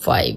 5।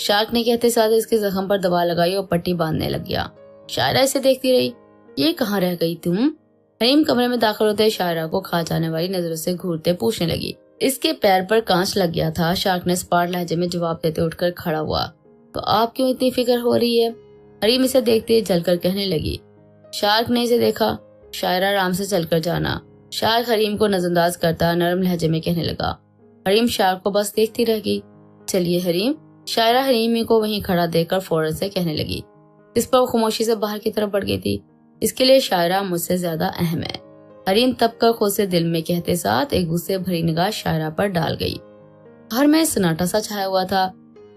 Shark نے کہتے ساتھ اس کے زخم پر دوا لگائی اور پٹی باندھنے لگ گیا۔ شاعرہ اسے دیکھتی رہی۔ یہ کہاں رہ گئی تم؟ حریم کمرے میں داخل ہوتے شاعرہ کو کھا جانے والی نظروں سے گھورتے پوچھنے لگی۔ اس کے پیر پر کانچ لگ گیا تھا۔ شارک نے سپاٹ لہجے میں جواب دیتے اٹھ کر کھڑا ہوا۔ تو آپ کیوں اتنی فکر ہو رہی ہے؟ حریم اسے دیکھتے جل کر کہنے لگی۔ شارک نے اسے دیکھا۔ شاعرہ آرام سے چل کر جانا۔ شارک حریم کو نظر انداز کرتا نرم لہجے میں کہنے لگا۔ حریم شارک کو بس دیکھتی رہ گئی۔ چلیے حریم، شاعرہ حریم کو وہیں کھڑا دیکھ کر فوراً سے کہنے لگی، جس پر وہ خاموشی سے باہر کی طرف بڑھ گئی تھی۔ اس کے لیے شاعرہ مجھ سے زیادہ اہم ہے۔ حریم تب کا خود سے دل میں کہتے ساتھ ایک غصے بھری نگاہ شاعرہ پر ڈال گئی۔ گھر میں سناٹا سا چھایا ہوا تھا۔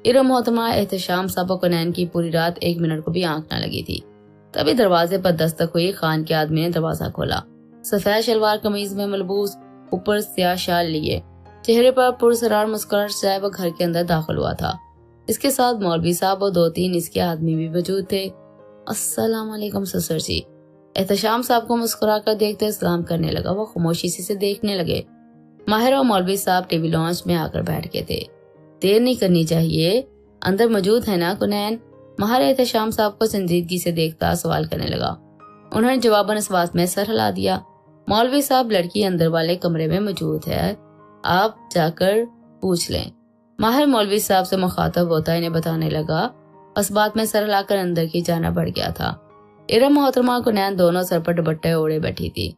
ارم محترمہ احتشام صاحب و کنین کی پوری رات ایک منٹ کو بھی آنکھ نہ لگی تھی۔ تبھی دروازے پر دستک ہوئی۔ خان کے آدمی نے دروازہ کھولا۔ سفید شلوار قمیض میں ملبوس، اوپر سیاہ شال لیے، چہرے پر پرسرار مسکراہٹ سجائے وہ گھر کے اندر داخل ہوا تھا۔ اس کے ساتھ مولوی صاحب اور 2-3 اس کے آدمی بھی موجود تھے۔ السلام علیکم سسر جی۔ احتشام صاحب کو مسکرا کر دیکھتے سلام کرنے لگا۔ وہ خاموشی سے دیکھنے لگے۔ ماہر اور مولوی صاحب ٹی وی لانچ میں آ کر بیٹھ گئے تھے۔ دیر نہیں کرنی چاہیے، اندر موجود ہے نا کنین؟ ماہر احتشام صاحب کو سنجیدگی سے دیکھتا سوال کرنے لگا۔ انہوں نے جواباً اس بات میں سر ہلا دیا۔ مولوی صاحب لڑکی اندر والے کمرے میں موجود ہے، آپ جا کر پوچھ لیں۔ ماہر مولوی صاحب سے مخاطب ہوتا انہیں بتانے لگا۔ اس بات میں سر ہلا کر اندر کی جانب بڑھ گیا تھا۔ ارم محترمہ کنین دونوں سر پر دوپٹے اوڑے بیٹھی تھی۔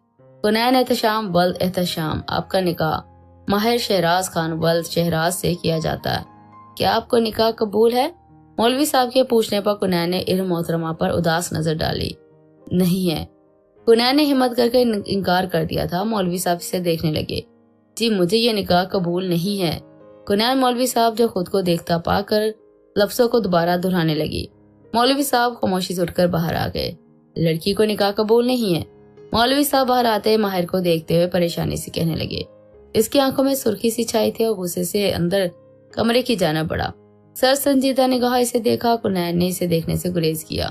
کنین احتشام ولد احتشام، آپ کا نکاح ماہر شہراز خان ولد شہراز سے کیا جاتا ہے، کیا آپ کو نکاح قبول ہے؟ مولوی صاحب کے پوچھنے پر کنین نے ارم محترمہ پر اداس نظر ڈالی۔ نہیں ہے، کنین نے ہمت کر کے انکار کر دیا تھا۔ مولوی صاحب سے دیکھنے لگے۔ جی مجھے یہ نکاح قبول نہیں ہے۔ کنین مولوی صاحب جو خود کو دیکھتا پا کر لفظوں کو دوبارہ دہرانے لگی۔ مولوی صاحب خاموشی سے اٹھ کر باہر آ گئے۔ لڑکی کو نکاح قبول نہیں ہے؟ مولوی صاحب باہر آتے ماہر کو دیکھتے ہوئے پریشانی سے کہنے لگے۔ اس کی آنکھوں میں سرخی سی چھائی تھی اور غصے سے اندر کمرے کی جانب بڑھا۔ سر سنجیدہ نگاہ اسے دیکھا۔ کنین نے اسے دیکھنے سے گریز کیا۔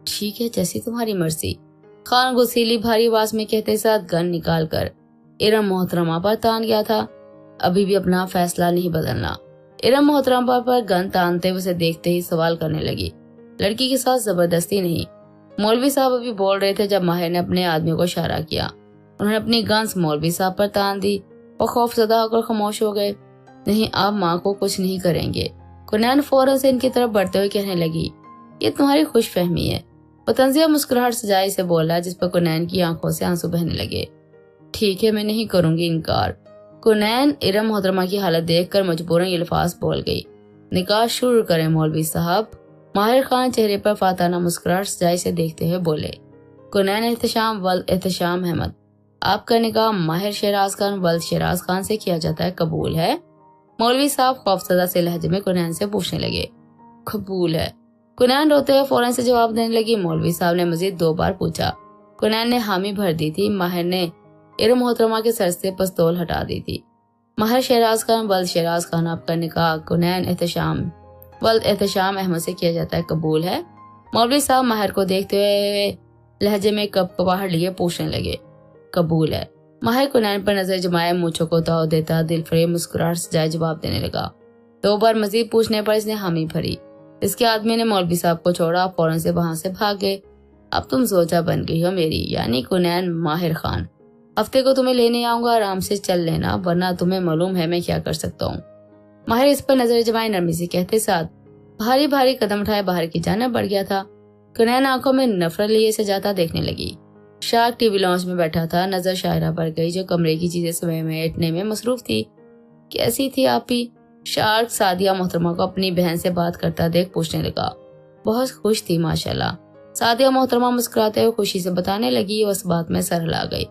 ٹھیک ہے، جیسی تمہاری مرضی، خان غسیلی بھاری آواز میں کہتے ساتھ گن نکال کر ارم محترمہ پر تان گیا تھا۔ ابھی بھی اپنا فیصلہ نہیں بدلنا۔ ارم محترمہ پر گن تانتے اسے دیکھتے ہی سوال کرنے لگی۔ لڑکی کے ساتھ زبردستی نہیں۔ مولوی صاحب ابھی بول رہے تھے جب ماہر نے اپنے آدمیوں کو اشارہ کیا۔ انہوں نے اپنی گنس مولوی صاحب پر تان دی اور خوف زدہ ہو کر خاموش ہو گئے۔ نہیں، آپ ماں کو کچھ نہیں کریں گے۔ کنین فوراً سے ان کی طرف بڑھتے ہوئے کہنے لگی، یہ تمہاری خوش فہمی ہے۔ وہ طنزیہ مسکراہٹ سجائے سے بولا، جس پر کنین کی آنکھوں سے آنسو بہنے لگے۔ ٹھیک ہے، میں نہیں کروں گی انکار۔ کنین ارم محترمہ کی حالت دیکھ کر مجبوراً یہ الفاظ بول گئی۔ نکاح شروع کریں مولوی صاحب۔ ماہر خان چہرے پر فاتحانہ مسکراہٹ سجائی سے دیکھتے ہوئے بولے۔ کنین احتشام ولد احتشام احمد، آپ کا نکاح ماہر شہراز خان ولد شہراز خان سے کیا جاتا ہے، قبول ہے؟ مولوی صاحب خوفزدہ سے لہجے میں کنین سے پوچھنے لگے۔ قبول ہے۔ کنین روتے ہوئے فوراً سے جواب دینے لگی۔ مولوی صاحب نے مزید 2 بار پوچھا۔ کنین نے حامی بھر دی تھی۔ ماہر نے ارم محترمہ کے سر سے پستول ہٹا دی تھی۔ ماہر شہراز خان ولد شہراز خان، آپ کا نکاح کنین احتشام ولد احتشام احمد سے کیا جاتا ہے، قبول ہے؟ مولوی صاحب ماہر کو دیکھتے ہوئے لہجے میں کپکپاہٹ لیے پوچھنے لگے۔ قبول ہے۔ ماہر کنین پر نظر جمائے مونچھوں کو تاؤ دیتا دل فریب مسکراہٹ سجائے جواب دینے لگا۔ 2 بار مزید پوچھنے پر اس نے حامی بھری۔ اس کے آدمی نے مولوی صاحب کو چھوڑا، فوراً سے وہاں سے بھاگ گئے۔ اب تم زوجہ بن گئی ہو میری، یعنی کنین ماہر خان۔ ہفتے کو تمہیں لینے آؤں گا، آرام سے چل لینا، ورنہ تمہیں معلوم ہے میں کیا کر سکتا ہوں۔ ماہر اس پر نظر جمائے نرمی سے کہتے ساتھ بھاری بھاری قدم اٹھائے باہر کی جانب بڑھ گیا تھا۔ کنین آنکھوں میں نفرت لیے سے جاتا دیکھنے لگی۔ شارک ٹی وی لانچ میں بیٹھا تھا۔ نظر شاعرہ پر گئی جو کمرے کی چیزیں سمیٹنے میں مصروف تھی۔ کیسی تھی آپ ہی؟ شارک سعدیہ محترمہ کو اپنی بہن سے بات کرتا دیکھ پوچھنے لگا۔ بہت خوش تھی ماشاءاللہ۔ سعدیہ محترمہ مسکراتے ہوئے خوشی سے بتانے لگی۔ اس بات میں سر ہلا گئی۔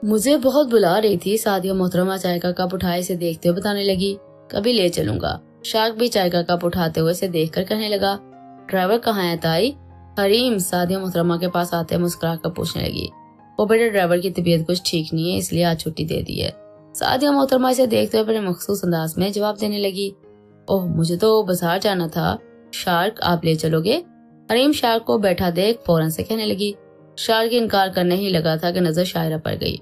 مجھے بہت بلا رہی تھی۔ سعدیہ محترمہ چائے کا کپ اٹھائے سے دیکھتے ہوئے بتانے لگی۔ کبھی لے چلوں گا۔ شارک بھی چائے کا کپ اٹھاتے ہوئے سے دیکھ کر کہنے لگا۔ ڈرائیور کہاں ہے تائی؟ حریم سعدیہ محترمہ کے پاس آتے مسکرا کر پوچھنے لگی۔ وہ بیٹے ڈرائیور کی طبیعت کچھ ٹھیک نہیں ہے، اس لیے آج چھٹی دے دی ہے۔ سعدیہ محترمہ اسے دیکھتے ہوئے اپنے مخصوص انداز میں جواب دینے لگی۔ اوہ، مجھے تو بازار جانا تھا۔ شارک آپ لے چلو گے؟ حریم شارک کو بیٹھا دیکھ فوراً سے کہنے لگی۔ شارک انکار کرنے ہی لگا تھا کہ نظر شاعرہ پر گئی۔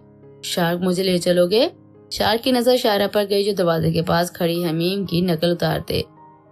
شارک مجھے لے چلو گے؟ شارک کی نظر شاعرہ پر گئی جو دروازے کے پاس کھڑی حمیم کی نقل اتارتے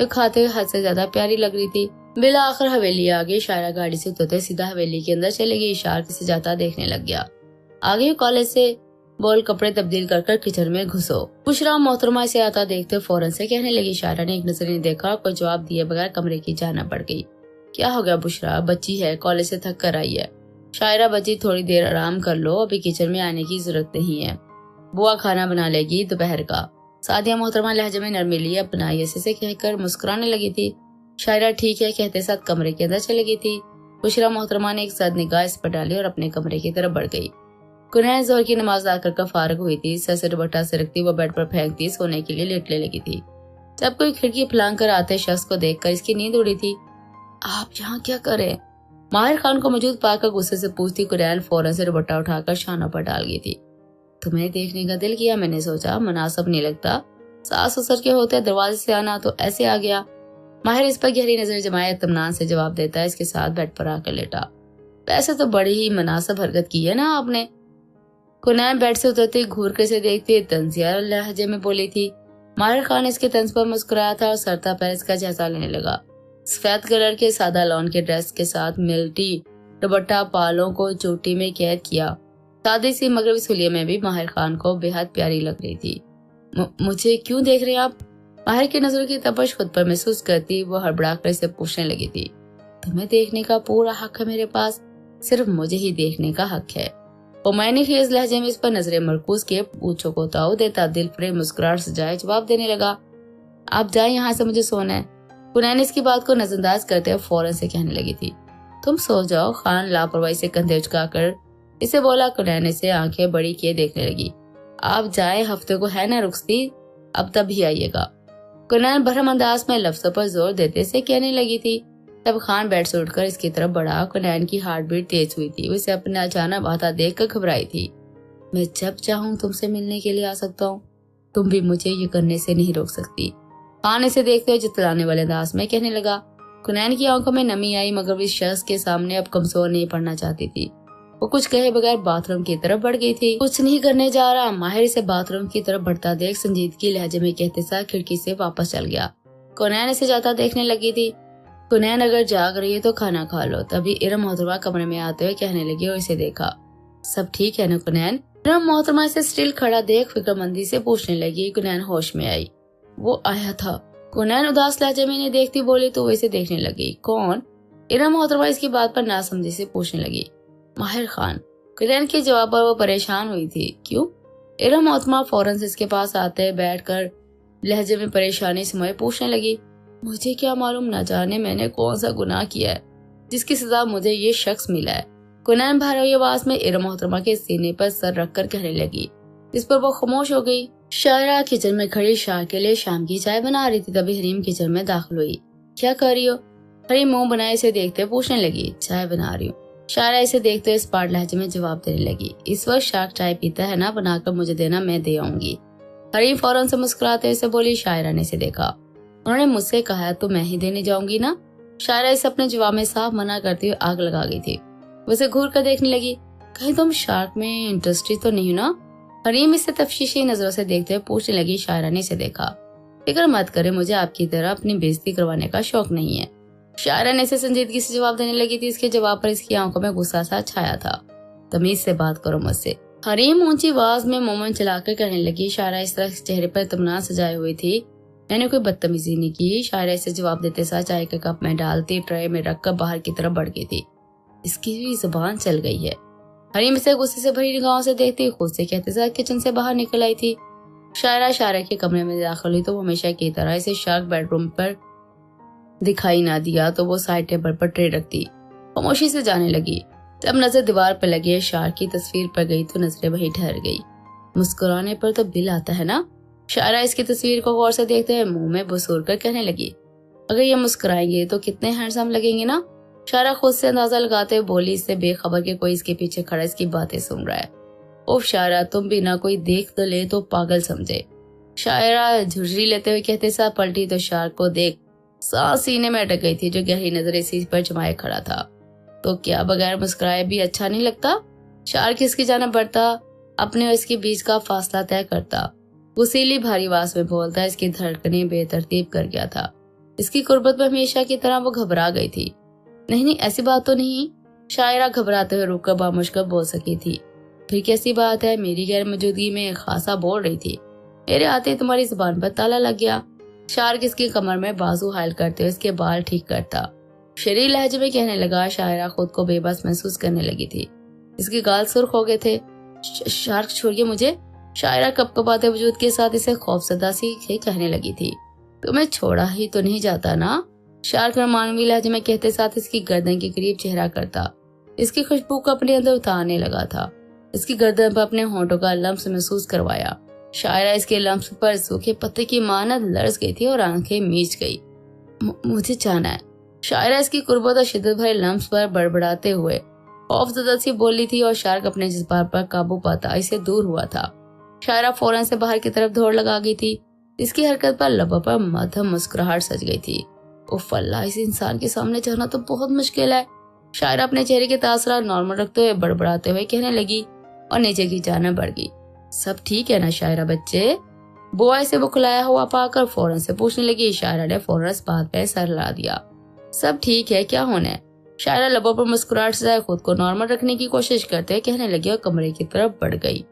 جو کھاتے ہوئے حد سے زیادہ پیاری لگ رہی تھی۔ بالآخر حویلی آ گئی۔ شاعرہ گاڑی سے اترتے سیدھا حویلی کے اندر چلے گئی۔ شارک اسے جاتا دیکھنے لگ گیا۔ آگے کالج سے بول کپڑے تبدیل کر کر کچن میں گھسو۔ بشرا محترمہ اسے آتا دیکھتے فوراً سے کہنے لگی۔ شاعرہ نے ایک نظر نہیں دیکھا، کوئی جواب دیے بغیر کمرے کی جانب بڑھ گئی۔ کیا ہو گیا بشرا؟ بچی ہے، کالج سے تھک کر آئی ہے۔ شاعرہ بچی تھوڑی دیر آرام کر لو، ابھی کچن میں آنے کی ضرورت نہیں ہے، بوا کھانا بنا لے گی دوپہر کا۔ سعدیہ محترمہ لہجے میں نرمی لیے اپنائی سے کہہ کر مسکرانے لگی تھی۔ شاعرہ ٹھیک ہے کہتے ساتھ کمرے کے اندر چلی گئی تھی۔ بشرا محترمہ نے ایک ساتھ نگاہ اس پر ڈالی اور اپنے کمرے کی طرف بڑھ گئی۔ کنین زہر کی نماز ادا کر فارغ ہوئی تھی۔ سر سے دوپٹہ سرکتی وہ بیڈ پر پھینکتی سونے کے لیے لیٹنے لگی تھی جب کوئی کھڑکی پھلانگ کر آتے شخص کو دیکھ کر اس کی نیند اڑی تھی۔ آپ یہاں کیا کریں؟ ماہر خان کو موجود پا کر غصے سے پوچھتی۔ کنین فوراً سے دوپٹہ اٹھا کر شانوں پر ڈال گئی تھی۔ تمہیں دیکھنے کا دل کیا، میں نے سوچا مناسب نہیں لگتا ساس سسر کے ہوتے دروازے سے آنا، تو ایسے آ گیا۔ ماہر اس پر گہری نظر جمائے اطمینان سے جواب دیتا ہے۔ اس کے ساتھ بیڈ پر آ کر لیٹا۔ ویسے تو بڑی ہی مناسب حرکت کی ہے نا آپ نے۔ کنین بیڈ سے اترتے گھور کر سے دیکھتے طنزیہ لہجے میں بولی تھی۔ ماہر خان اس کے طنز پر مسکرایا تھا اور سرتا پیر اس کا جائزہ لینے لگا۔ سفید کلر کے سادہ لون کے ڈریس کے ساتھ ملٹی دوپٹہ پالوں کو چوٹی میں قید کیا۔ سادی سی مغربی سلیے میں بھی ماہر خان کو بے حد پیاری لگ رہی تھی۔ مجھے کیوں دیکھ رہے ہیں آپ؟ ماہر کی نظروں کی تپش خود پر محسوس کرتی وہ ہڑبڑا کر اسے پوچھنے لگی تھی۔ تمہیں دیکھنے کا پورا حق ہے میرے پاس، صرف مجھے ہی دیکھنے کا حق ہے۔ وہ میں نے خیز لہجے میں اس پر نظریں مرکوز کیے پوچھوں کو تاؤ دیتا دل فریب مسکراہٹ سجائے جواب دینے لگا۔ آپ جائیں یہاں سے، مجھے سونا ہے۔ کنین اس کی بات کو نظر انداز کرتے ہوئے فوراً سے کہنے لگی تھی۔ تم سو جاؤ۔ خان لاپرواہی سے کندھے اچکا کر اسے بولا۔ کنین اسے آنکھیں بڑی کیے دیکھنے لگی۔ آپ جائیں، ہفتے کو ہے نا رخصتی، اب تب ہی آئیے گا۔ کنین برہم انداز میں لفظوں پر زور دیتے سے کہنے لگی تھی۔ تب خان بیڈ سے اٹھ کر اس کی طرف بڑھا۔ کنین کی ہارٹ بیٹ تیز ہوئی تھی، اسے اپنا اچانک آتا دیکھ کر گھبرائی تھی۔ میں جب چاہوں تم سے ملنے کے لیے آ سکتا ہوں، تم بھی مجھے یہ کرنے سے نہیں روک سکتی۔ خان اسے دیکھتے ہوئے جتلانے والے انداز میں کہنے لگا۔ کنین کی آنکھوں میں نمی آئی مگر اس شخص کے سامنے اب کمزور نہیں پڑنا چاہتی تھی۔ وہ کچھ کہے بغیر باتھ روم کی طرف بڑھ گئی تھی۔ کچھ نہیں کرنے جا رہا۔ ماہر اسے باتھ روم کی طرف بڑھتا دیکھ سنجیدگی لہجے میں کہتے ساتھ کھڑکی سے واپس چل گیا۔ کنین اسے جاتا دیکھنے لگی تھی۔ کنین اگر جاگ رہی ہے تو کھانا کھا لو۔ تبھی ارم محترمہ کمرے میں آتے ہوئے کہنے لگی اور اسے دیکھا۔ سب ٹھیک ہے نا کنین؟ ارم محترمہ اسے اسٹل کھڑا دیکھ فکر مندی سے پوچھنے لگی۔ کنین ہوش میں آئی۔ وہ آیا تھا؟ کنین اداس لہجے میں انہیں دیکھتی بولی تو وہ اسے دیکھنے لگی۔ کون؟ ارم محترمہ اس کی بات پر ناسمجھی سے پوچھنے لگی۔ ماہر خان۔ کنین کے جواب پر وہ پریشان ہوئی تھی۔ کیوں؟ ارم محترمہ فوراً سے اس کے پاس آتے بیٹھ کر لہجے میں پریشانی سموئے پوچھنے لگی۔ مجھے کیا معلوم، نہ جانے میں نے کون سا گناہ کیا ہے جس کی سزا مجھے یہ شخص ملا ہے۔ کنین بھر ہوئی آواز میں ارم محترمہ کے سینے پر سر رکھ کر کہنے لگی، جس پر وہ خاموش ہو گئی۔ شاعرہ کچن میں کھڑی شاہ کے لیے شام کی چائے بنا رہی تھی، تبھی حریم کچن میں داخل ہوئی۔ کیا کر رہی ہو؟ حریم منہ بنائے اسے دیکھتے پوچھنے لگی۔ چائے بنا رہی ہوں۔ شاعرہ اسے دیکھتے ہوئے اسپاٹ لہجے میں جواب دینے لگی۔ اس وقت شاہ چائے پیتا ہے نا، بنا کر مجھے دینا، میں دے آؤں گی۔ حریم فوراً سے مسکراتے اسے بولی۔ شاعرہ نے اسے دیکھا۔ انہوں نے مجھ سے کہا تو میں ہی دینے جاؤں گی نا۔ شاعرہ اسے اپنے جواب میں صاف منع کرتے ہوئے آگ لگا گئی تھی۔ وہ اسے گھور کر دیکھنے لگی۔ کہیں تم شارک میں انٹرسٹڈ تو نہیں ہو نا؟ حریم اسے تفتیشی نظروں سے دیکھتے ہوئے پوچھنے لگی۔ شاعرہ نے اسے دیکھا۔ فکر مت کرے، مجھے آپ کی طرح اپنی بےزتی کروانے کا شوق نہیں ہے۔ شاعرہ نے اسے سنجیدگی سے جواب دینے لگی تھی۔ اس کے جواب پر اس کی آنکھوں میں غصہ سا چھایا تھا۔ تمیز سے بات کرو مجھ سے۔ حریم اونچی آواز میں مومن چلا کر کہنے لگی۔ شاعرہ اس طرح چہرے پر اطمینان سجائے ہوئی تھی، میں نے کوئی بدتمیزی نہیں کی۔ شاعرہ اسے جواب دیتے ساتھ چائے کے کپ میں ڈالتی ٹرے میں رکھ کر باہر کی طرف بڑھ گئی تھی۔ اس کی بھی زبان چل گئی ہے۔ حریم اسے غصے سے بھری نگاہوں سے دیکھتی خود سے کہتے ساتھ کچن سے باہر نکل آئی تھی۔ شاعرہ کے کمرے میں داخل ہوئی تو وہ ہمیشہ کی طرح اسے شارک بیڈ روم پر دکھائی نہ دیا تو وہ سائڈ ٹیبل پر ٹرے رکھتی خاموشی سے جانے لگی۔ جب نظر دیوار پر لگی شارک کی تصویر پر گئی تو نظریں وہی ٹھہر گئی۔ مسکرانے پر تو بل آتا ہے نا؟ شاعرہ اس کی تصویر کو غور سے دیکھتے ہوئے منہ میں بسور کر کہنے لگی۔ اگر یہ مسکرائیں گے تو کتنے ہینڈسم لگیں گے نا؟ شاعرہ خود سے اندازہ لگاتے ہوئے بولی، اس سے بے خبر کہ کوئی اس کے پیچھے کھڑا اس کی باتیں سن رہا ہے۔ اوف شاعرہ، تم بھی نہ کوئی دیکھ تو لے تو پاگل سمجھے۔ شاعرہ جھرجری لیتے ہوئے کہتے ساتھ پلٹی تو شارک کو دیکھ سانس سینے میں اٹک گئی تھی جو گہری نظر اسی پر جمائے کھڑا تھا۔ تو کیا بغیر مسکرائے بھی اچھا نہیں لگتا؟ شارک اس کی جانب بڑھتا، اپنے اور اس کے بیچ کا فاصلہ طے کرتا، غصیلی بھاری آواز میں بولتا، اس کی دھڑکنیں بے ترتیب کر گیا تھا۔ اس کی قربت میں ہمیشہ کی طرح وہ گھبرا گئی تھی۔ نہیں ایسی بات تو نہیں، شاعرہ گھبراتے ہوئے رک کر بامشکل بول سکی تھی۔ پھر کیسی بات ہے؟ میری غیر موجودگی میں خاصا بول رہی تھی۔ میرے آتے تمہاری زبان پر تالا لگ گیا۔ شارق اس کی کمر میں بازو حائل کرتے ہوئے اس کے بال ٹھیک کرتا شریح لہجے میں کہنے لگا۔ شاعرہ خود کو بے بس محسوس کرنے لگی تھی، اس کے گال سرخ ہو گئے تھے۔ شارق چھوڑیے مجھے، شاعرہ کپ کپاتے وجود کے ساتھ اسے خوفزدہ سی کہنے لگی تھی۔ تمہیں چھوڑا ہی تو نہیں جاتا نا؟ شارق رومانوی لہجے میں کہتے ساتھ اس کی گردن کے قریب چہرہ کرتا، اس کی خوشبو کو اپنے اندر اتارنے لگا تھا۔ اس کی گردن پر اپنے ہونٹوں کا لمس محسوس کروایا۔ شاعرہ اس کے لمس پر سوکھے پتے کی مانند لرز گئی تھی اور آنکھیں میچ گئی۔ مجھے جانا ہے، شاعرہ اس کی قربت اور شدت بھرے لمس پر بڑبڑاتے ہوئے خوف زدہ سی بولی تھی، اور شارق اپنے جذبات پر قابو پاتا اسے دور ہوا تھا۔ شاعرہ فوراً سے باہر کی طرف دوڑ لگا گئی تھی، اس کی حرکت پر لبوں پر مدھم مسکراہٹ سج گئی تھی۔ اف اللہ، اس انسان کے سامنے جانا تو بہت مشکل ہے۔ شاعرہ اپنے چہرے کے تاثرات نارمل رکھتے ہوئے بڑبڑاتے ہوئے کہنے لگی اور نیچے کی جانب بڑھ گئی۔ سب ٹھیک ہے نا شاعرہ بچے؟ بوائے سے بکھلایا ہوا پا کر فوراً سے پوچھنے لگی۔ شاعرہ نے فوراً اس بات پہ سر لا دیا۔ سب ٹھیک ہے، کیا ہونا ہے؟ شاعرہ لبوں پر مسکراہٹ سے خود کو نارمل رکھنے کی کوشش کرتے کہنے لگی اور کمرے کی طرف بڑھ گئی۔